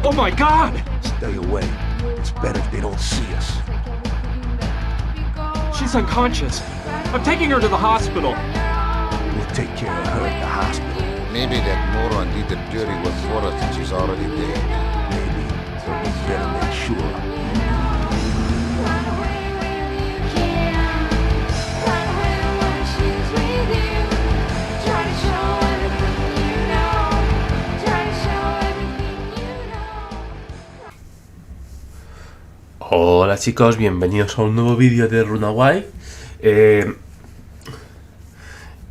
Oh my God! Stay away. It's better if they don't see us. She's unconscious. I'm taking her to the hospital. We'll take care of her at the hospital. Maybe that moron did the dirty work for us and she's already dead. Maybe, but we better make sure. Hola chicos, bienvenidos a un nuevo vídeo de Runaway.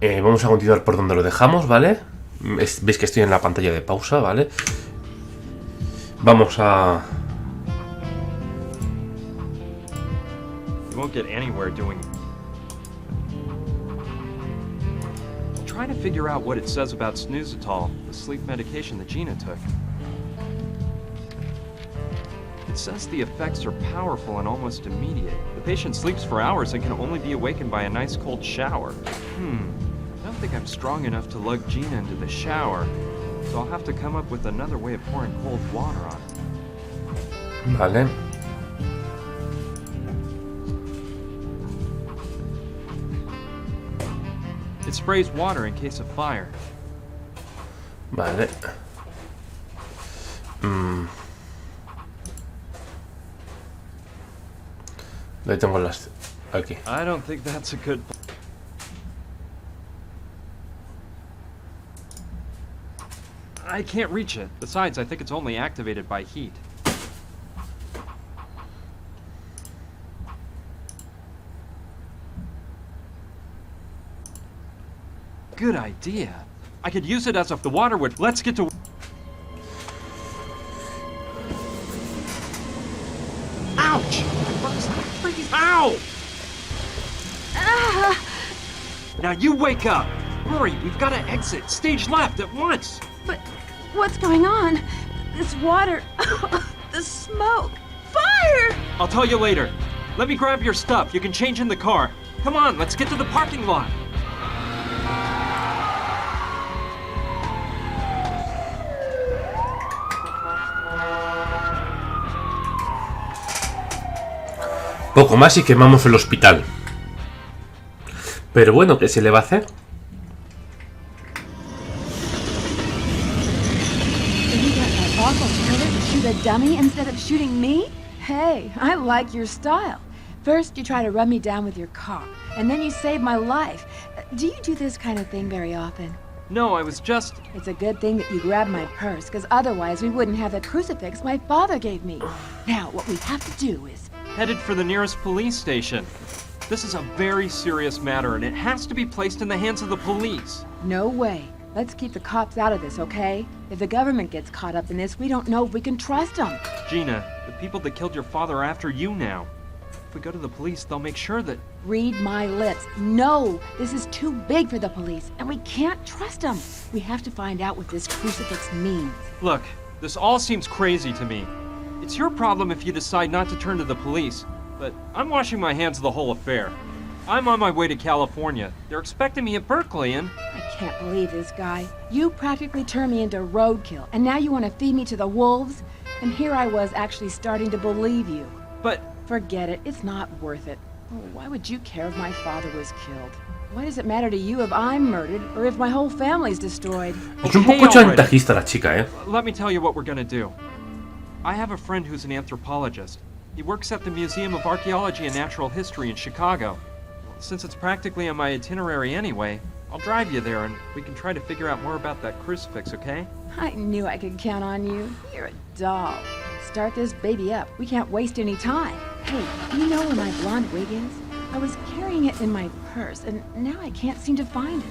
Vamos a continuar por donde lo dejamos, ¿vale? Veis que estoy en la pantalla de pausa, ¿vale? Vamos a... You won't get anywhere doing... I'm trying to figure out what it says about snoozitol, the sleep medication that Gina took. It says the effects are powerful and almost immediate. The patient sleeps for hours and can only be awakened by a nice cold shower. I don't think I'm strong enough to lug Gina into the shower, so I'll have to come up with another way of pouring cold water on her. Vale. It sprays water in case of fire. Vale. Ahí tengo las... Aquí. I don't think that's a good... I can't reach it. Besides, I think it's only activated by heat. Good idea. I could use it as if the water would... Let's get to... Ouch! Ow! Now you wake up! Hurry, we've got to exit. Stage left at once! But what's going on? This water, the smoke, fire! I'll tell you later. Let me grab your stuff. You can change in the car. Come on, let's get to the parking lot. Poco más y quemamos el hospital. Pero bueno, ¿qué se le va a hacer? Shoot a dummy instead of shooting me? Hey, I like your style. First, you try to run me down with your car, and then you save my life. Do you do this kind of thing very often? No, I was just... It's a good thing that you grabbed my purse, because otherwise we wouldn't have the crucifix my father gave me. Now, what we have to do is... headed for the nearest police station. This is a very serious matter, and it has to be placed in the hands of the police. No way. Let's keep the cops out of this, okay? If the government gets caught up in this, we don't know if we can trust them. Gina, the people that killed your father are after you now. If we go to the police, they'll make sure that... Read my lips. No! This is too big for the police, and we can't trust them. We have to find out what this crucifix means. Look, this all seems crazy to me. It's your problem if you decide not to turn to the police, but I'm washing my hands of the whole affair. I'm on my way to California. They're expecting me at Berkeley, and... I can't believe this guy. You practically turned me into roadkill, and now you want to feed me to the wolves? And here I was actually starting to believe you. But... Forget it. It's not worth it. Oh, why would you care if my father was killed? Why does it matter to you if I'm murdered, or if my whole family's destroyed? Es un poco chantajista la chica, ¿eh? Let me tell you what we're gonna do. I have a friend who's an anthropologist. He works at the Museum of Archaeology and Natural History in Chicago. Since it's practically on my itinerary anyway, I'll drive you there and we can try to figure out more about that crucifix, okay? I knew I could count on you. You're a doll. Start this baby up. We can't waste any time. Hey, do you know where my blonde wig is? I was carrying it in my purse, and now I can't seem to find it.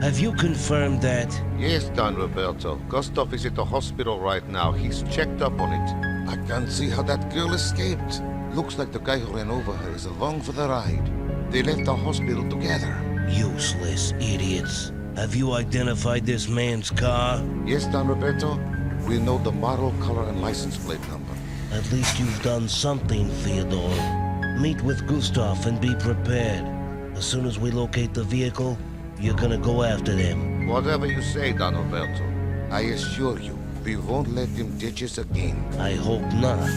Have you confirmed that? Yes, Don Roberto. Gustav is at the hospital right now. He's checked up on it. I can't see how that girl escaped. Looks like the guy who ran over her is along for the ride. They left the hospital together. Useless idiots. Have you identified this man's car? Yes, Don Roberto. We know the model, color, and license plate number. At least you've done something, Theodore. Meet with Gustav and be prepared. As soon as we locate the vehicle, you're gonna go after them. Whatever you say, Don Alberto. I assure you, we won't let them ditch us again. I hope not.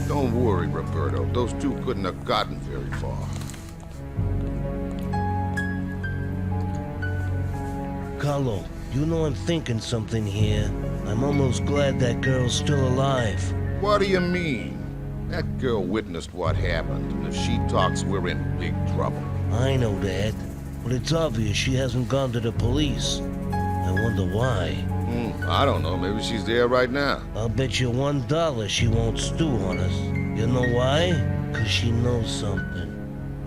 Don't worry, Roberto. Those two couldn't have gotten very far. Carlo, you know I'm thinking something here. I'm almost glad that girl's still alive. What do you mean? That girl witnessed what happened, and if she talks, we're in big trouble. I know that, but it's obvious she hasn't gone to the police. I wonder why. I don't know. Maybe she's there right now. I'll bet you $1 she won't stew on us. You know why? 'Cause she knows something.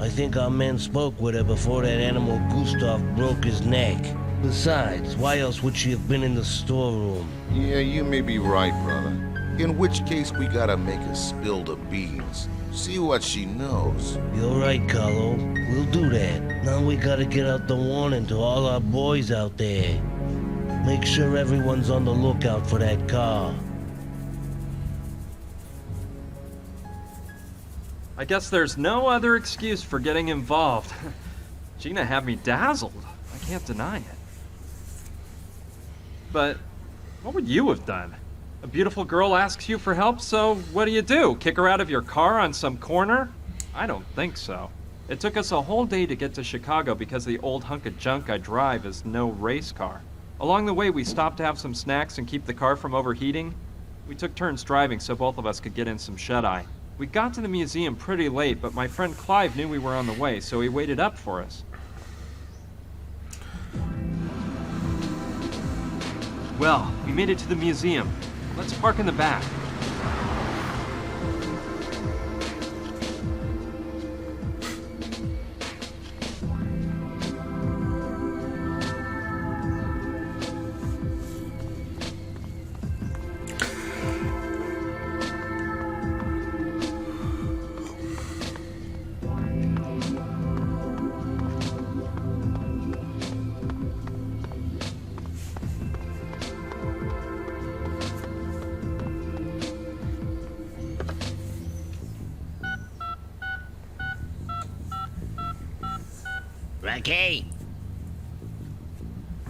I think our men spoke with her before that animal Gustav broke his neck. Besides, why else would she have been in the storeroom? Yeah, you may be right, brother. In which case, we gotta make her spill the beans. See what she knows. You're right, Carlo. We'll do that. Now we gotta get out the warning to all our boys out there. Make sure everyone's on the lookout for that car. I guess there's no other excuse for getting involved. Gina had me dazzled. I can't deny it. But what would you have done? A beautiful girl asks you for help, so what do? Kick her out of your car on some corner? I don't think so. It took us a whole day to get to Chicago because the old hunk of junk I drive is no race car. Along the way, we stopped to have some snacks and keep the car from overheating. We took turns driving so both of us could get in some shut-eye. We got to the museum pretty late, but my friend Clive knew we were on the way, so he waited up for us. Well, we made it to the museum. Let's park in the back. Ricky?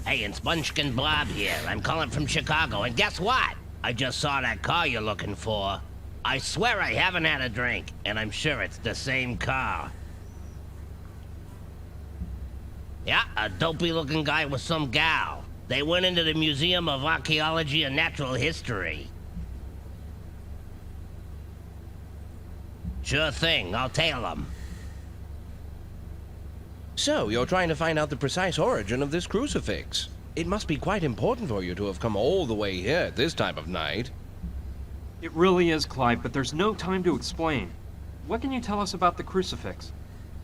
Hey, it's Munchkin Bob here. I'm calling from Chicago, and guess what? I just saw that car you're looking for. I swear I haven't had a drink, and I'm sure it's the same car. Yeah, a dopey-looking guy with some gal. They went into the Museum of Archaeology and Natural History. Sure thing, I'll tail them. So, you're trying to find out the precise origin of this crucifix. It must be quite important for you to have come all the way here at this time of night. It really is, Clive, but there's no time to explain. What can you tell us about the crucifix?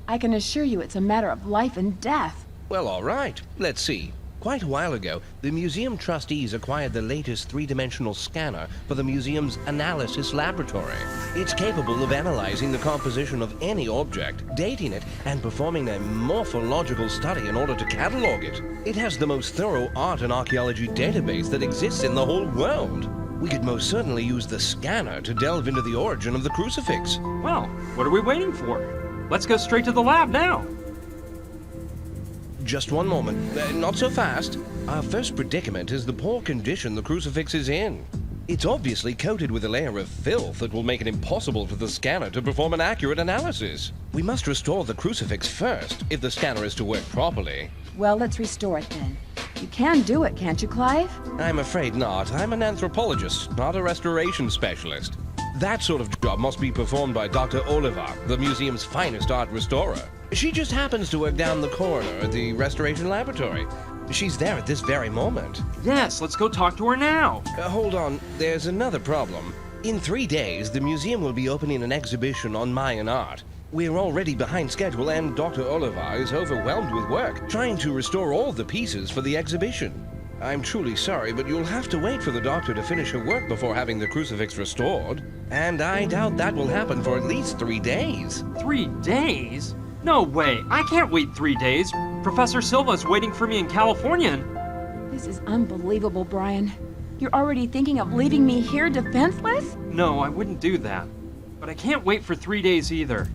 I can assure you it's a matter of life and death. Well, all right. Let's see. Quite a while ago, the museum trustees acquired the latest three-dimensional scanner for the museum's analysis laboratory. It's capable of analyzing the composition of any object, dating it, and performing a morphological study in order to catalog it. It has the most thorough art and archaeology database that exists in the whole world. We could most certainly use the scanner to delve into the origin of the crucifix. Well, what are we waiting for? Let's go straight to the lab now. Just one moment. Not so fast. Our first predicament is the poor condition the crucifix is in. It's obviously coated with a layer of filth that will make it impossible for the scanner to perform an accurate analysis. We must restore the crucifix first, if the scanner is to work properly. Well, let's restore it then. You can do it, can't you, Clive? I'm afraid not. I'm an anthropologist, not a restoration specialist. That sort of job must be performed by Dr. Oliver, the museum's finest art restorer. She just happens to work down the corridor at the restoration laboratory. She's there at this very moment. Yes, let's go talk to her now. Hold on, there's another problem. In 3 days, the museum will be opening an exhibition on Mayan art. We're already behind schedule, and Dr. Oliver is overwhelmed with work, trying to restore all the pieces for the exhibition. I'm truly sorry, but you'll have to wait for the doctor to finish her work before having the crucifix restored. And I doubt that will happen for at least 3 days. 3 days? No way, I can't wait 3 days. Professor Silva's waiting for me in California. This is unbelievable, Brian. You're already thinking of leaving me here defenseless? No, I wouldn't do that. But I can't wait for 3 days either.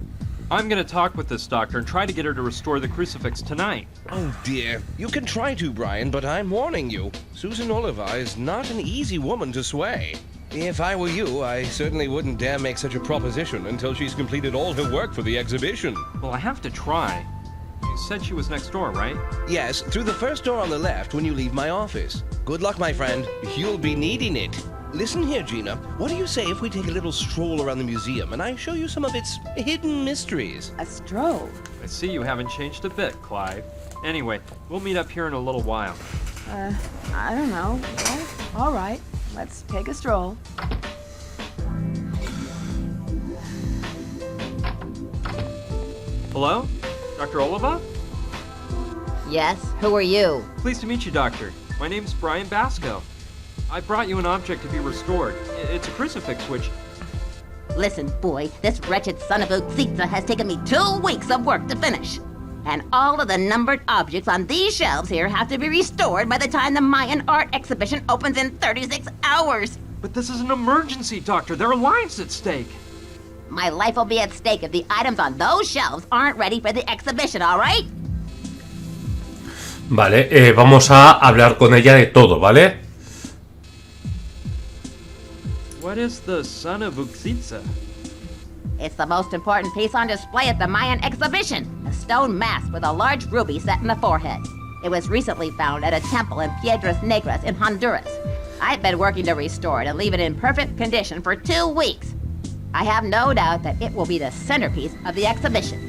I'm gonna talk with this doctor and try to get her to restore the crucifix tonight. Oh dear. You can try to, Brian, but I'm warning you. Susan Oliver is not an easy woman to sway. If I were you, I certainly wouldn't dare make such a proposition until she's completed all her work for the exhibition. Well, I have to try. You said she was next door, right? Yes, through the first door on the left when you leave my office. Good luck, my friend. You'll be needing it. Listen here, Gina. What do you say if we take a little stroll around the museum and I show you some of its hidden mysteries? A stroll? I see you haven't changed a bit, Clive. Anyway, we'll meet up here in a little while. I don't know. Well, all right. Let's take a stroll. Hello? Dr. Oliva? Yes, who are you? Pleased to meet you, Doctor. My name's Brian Basco. I brought you an object to be restored. It's a crucifix which... Listen, boy, this wretched son of a Utsitsa has taken me 2 weeks of work to finish. And all of the numbered objects on these shelves here have to be restored by the time the Mayan art exhibition opens in 36 hours. But this is an emergency, Doctor. There are lives at stake. My life will be at stake if the items on those shelves aren't ready for the exhibition, all right? Vale, vamos a hablar con ella de todo, ¿vale? What is the son of Uxitsa? It's the most important piece on display at the Mayan exhibition, a stone mask with a large ruby set in the forehead. It was recently found at a temple in Piedras Negras in Honduras. I've been working to restore it and leave it in perfect condition for 2 weeks. I have no doubt that it will be the centerpiece of the exhibition.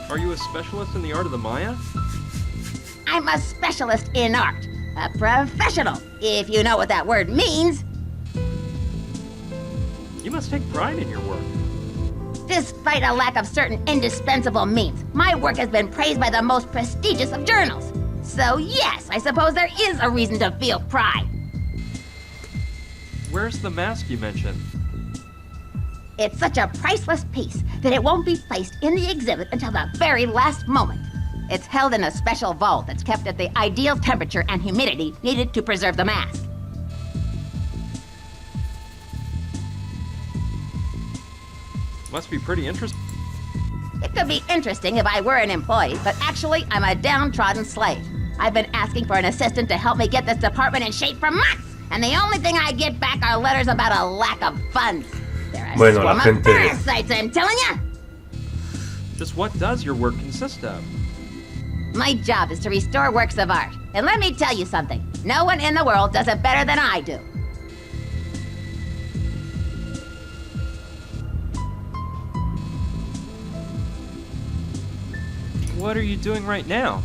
Are you a specialist in the art of the Maya? I'm a specialist in art, a professional, if you know what that word means. You must take pride in your work. Despite a lack of certain indispensable means, my work has been praised by the most prestigious of journals. So yes, I suppose there is a reason to feel pride. Where's the mask you mentioned? It's such a priceless piece that it won't be placed in the exhibit until the very last moment. It's held in a special vault that's kept at the ideal temperature and humidity needed to preserve the mask. Must be pretty interesting. It could be interesting if I were an employee, but actually I'm a downtrodden slave. I've been asking for an assistant to help me get this department in shape for months, and the only thing I get back are letters about a lack of funds. They're a Bueno, la swarm of gente... parasites, I'm telling you! Just what does your work consist of? My job is to restore works of art. And let me tell you something. No one in the world does it better than I do. What are you doing right now?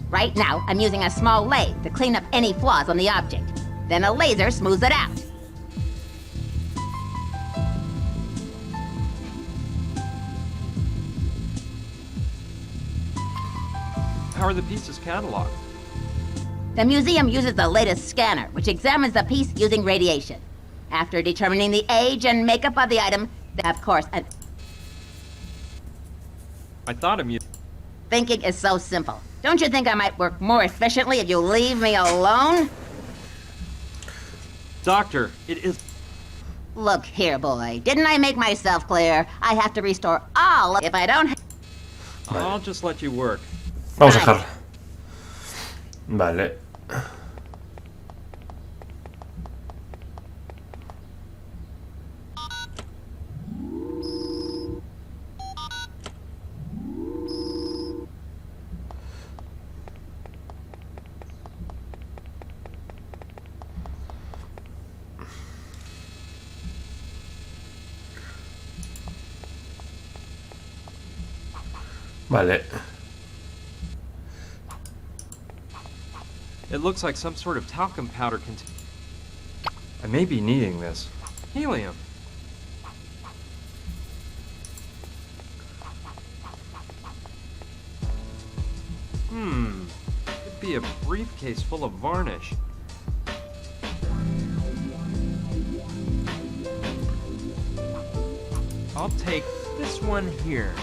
Right now, I'm using a small lathe to clean up any flaws on the object. Then a laser smooths it out. How are the pieces cataloged? The museum uses the latest scanner, which examines the piece using radiation. After determining the age and makeup of the item, of course, I thought of you. thinking is so simple. Don't you think I might work more efficiently if you leave me alone? Doctor, it is... Look here, boy. Didn't I make myself clear? I have to restore all of... If I don't... I'll just let you work. Vamos a dejarla. Vale. Vale. It looks like some sort of talcum powder I may be needing this. Helium. Could be a briefcase full of varnish. I'll take this one here.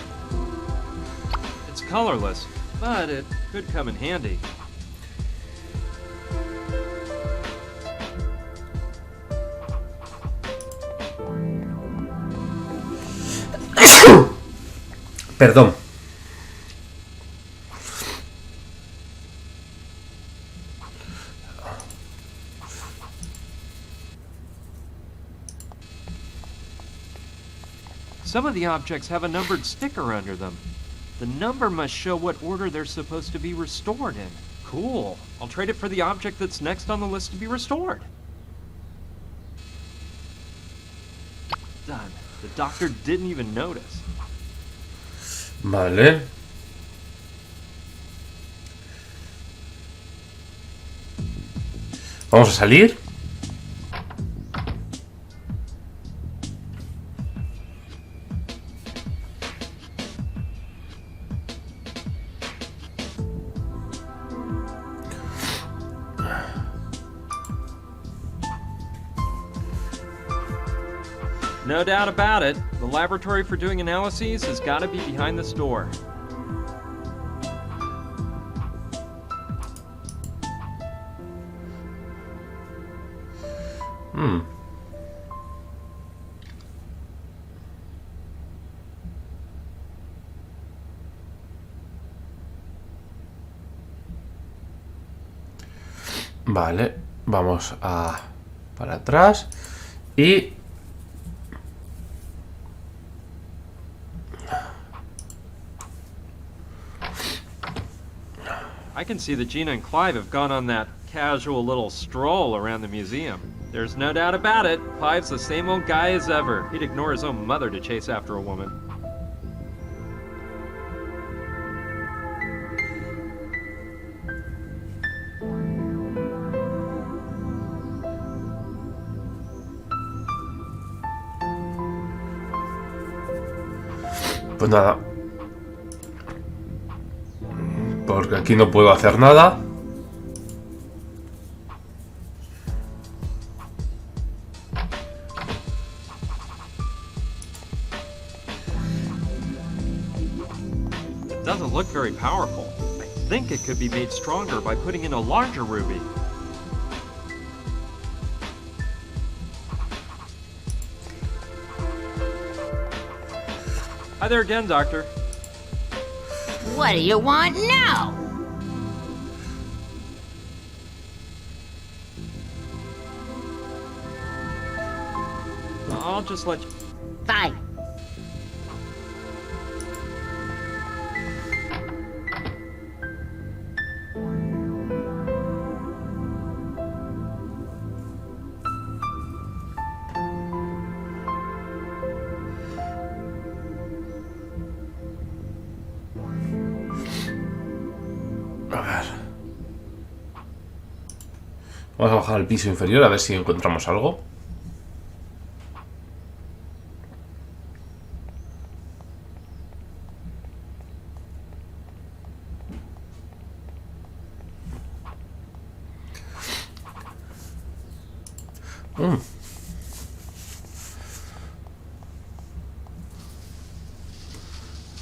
It's colorless, but it could come in handy. Perdón. Some of the objects have a numbered sticker under them. The number must show what order they're supposed to be restored in. Cool. I'll trade it for the object that's next on the list to be restored. Done. The doctor didn't even notice. Vale. Vamos a salir. No doubt about it. The laboratory for doing analyses has got to be behind this door. Vale, vamos a para atrás y I can see that Gina and Clive have gone on that casual little stroll around the museum. There's no doubt about it. Clive's the same old guy as ever. He'd ignore his own mother to chase after a woman. pues nada. Porque aquí no puedo hacer nada. It doesn't look very powerful. I think it could be made stronger by putting in a larger ruby. Hi there again, Doctor. What do you want now? I'll just let you... Fine. A ver. Vamos a bajar al piso inferior a ver si encontramos algo.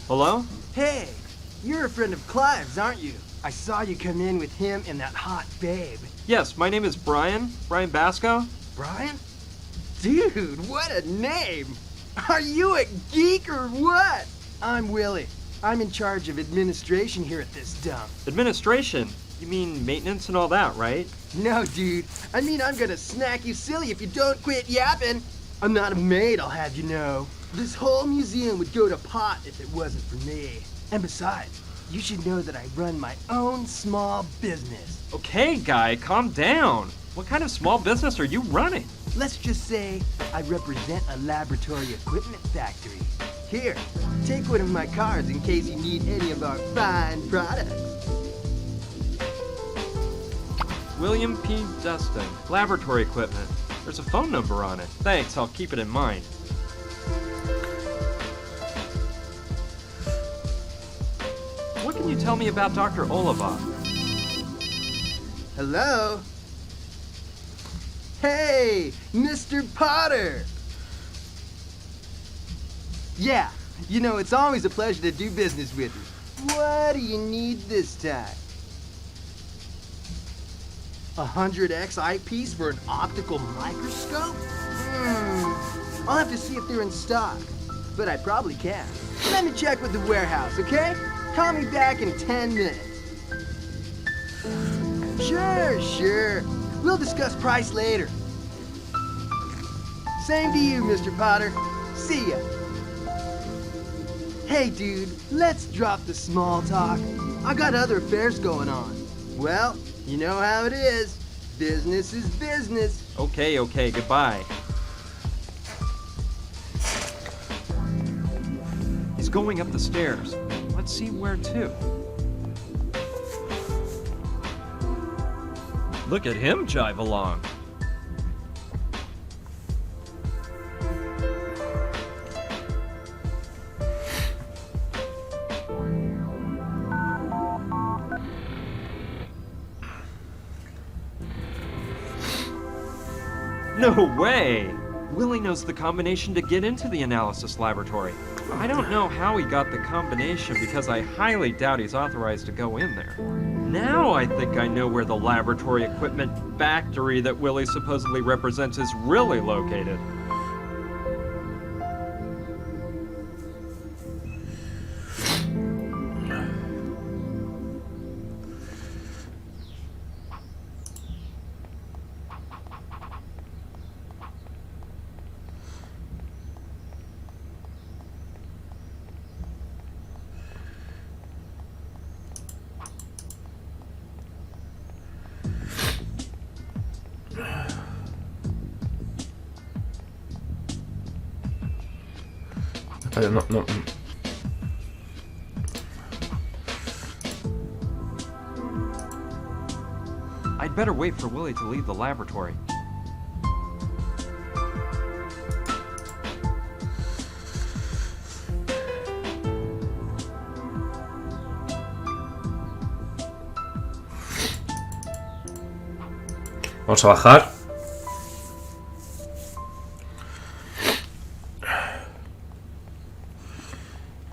Hello? Hey, you're a friend of Clive's, aren't you? I saw you come in with him and that hot babe. Yes, my name is Brian. Brian Basco. Brian? Dude, what a name! Are you a geek or what? I'm Willie. I'm in charge of administration here at this dump. Administration? You mean maintenance and all that, right? No, dude. I mean, I'm gonna snack you silly if you don't quit yapping. I'm not a maid, I'll have you know. This whole museum would go to pot if it wasn't for me. And besides, you should know that I run my own small business. Okay, guy, calm down. What kind of small business are you running? Let's just say I represent a laboratory equipment factory. Here, take one of my cards in case you need any of our fine products. William P. Dustin, laboratory equipment. There's a phone number on it. Thanks, I'll keep it in mind. What can you tell me about Dr. Oliva? Hello? Hey, Mr. Potter! Yeah, you know, it's always a pleasure to do business with you. What do you need this time? 100x eyepiece for an optical microscope? I'll have to see if they're in stock. but I probably can. Let me check with the warehouse, okay? Call me back in 10 minutes. Sure. We'll discuss price later. Same to you, Mr. Potter. See ya. Hey, dude, let's drop the small talk. I got other affairs going on. Well, you know how it is. Business is business. Okay, goodbye. He's going up the stairs. Let's see where to. Look at him jive along. No way! Willie knows the combination to get into the analysis laboratory. I don't know how he got the combination because I highly doubt he's authorized to go in there. Now I think I know where the laboratory equipment factory that Willie supposedly represents is really located. No. I'd better wait for Willie to leave the laboratory. Vamos a bajar.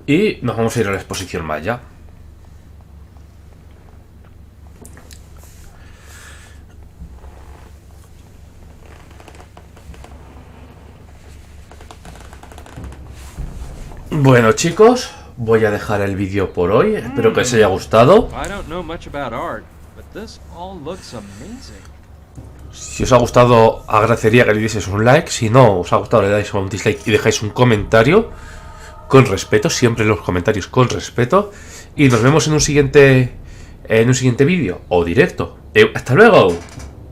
Y nos vamos a ir a la exposición maya. Bueno, chicos, voy a dejar el vídeo por hoy. Espero que os haya gustado. I don't know much about art, but this all looks amazing. Si os ha gustado, agradecería que le dieseis un like. Si no os ha gustado, le dais un dislike y dejáis un comentario. Con respeto, siempre los comentarios con respeto. Y nos vemos en un siguiente vídeo o directo. ¡Hasta luego!